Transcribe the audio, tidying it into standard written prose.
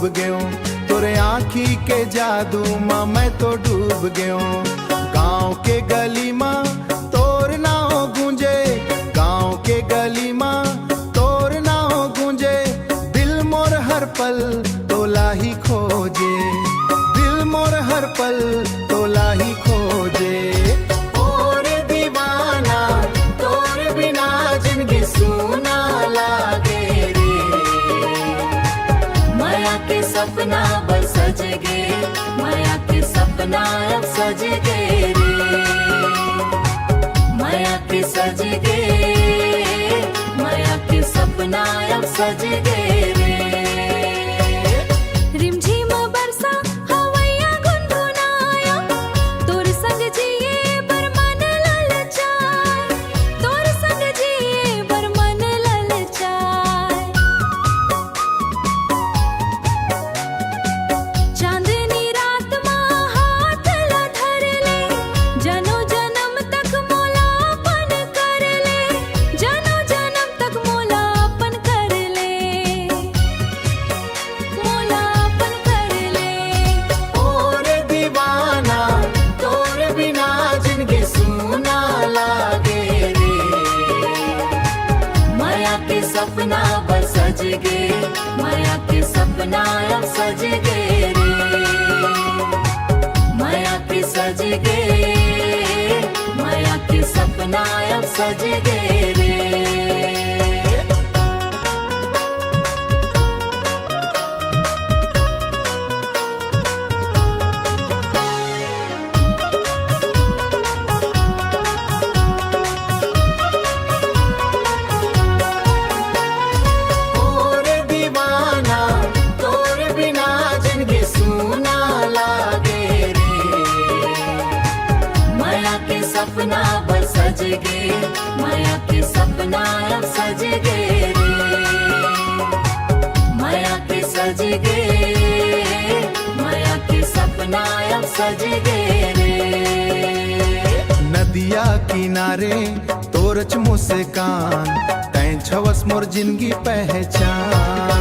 डूब गयो, तोरे आँखी के जादू माँ मैं तो डूब गयो। गाँव के गली माँ तोर नाव गूंजे, गाँव के गली माँ तोर नाव गूंजे, दिल मोर हर पल तोला ही खोजे, दिल मोर हर पल तोला ही खोजे। और दीवाना तोर बिना जिंदगी सूना लागे रे, माया के सपना बस सज गे, माया के सपना अब सज गे रे, माया के सज गे, माया के सपना अब सज गे रे। रिमझिम बरसा हवैया गुनगुनाया, तोर संग जिए बर मन ललचाए, तोर संग जिए बर मन ललचाए। चांदनी रात माँ हाथ ला धर ले, जनो जन्म तक मोला अपन कर ले, जनो जन्म तक मोला अपन कर ले, मोला अपन कर ले। और दीवाना तोर बिना जिंदगी सूना लागे रे, माया के सपना बस सज गे, माया के सपना अब सज गे रे, माया के सज गे, माया के सपना अब सज गे रे। और दीवाना तोर बिना जिंदगी सूना लागे रे, माया के सपना बस सज गे, माया के सपना अब सज गे रे, माया के सज गे, माया के सपना अब सज गे रे। नदिया किनारे तोरच मुस्कान, तैं छवस मोर जिंदगी पहचान।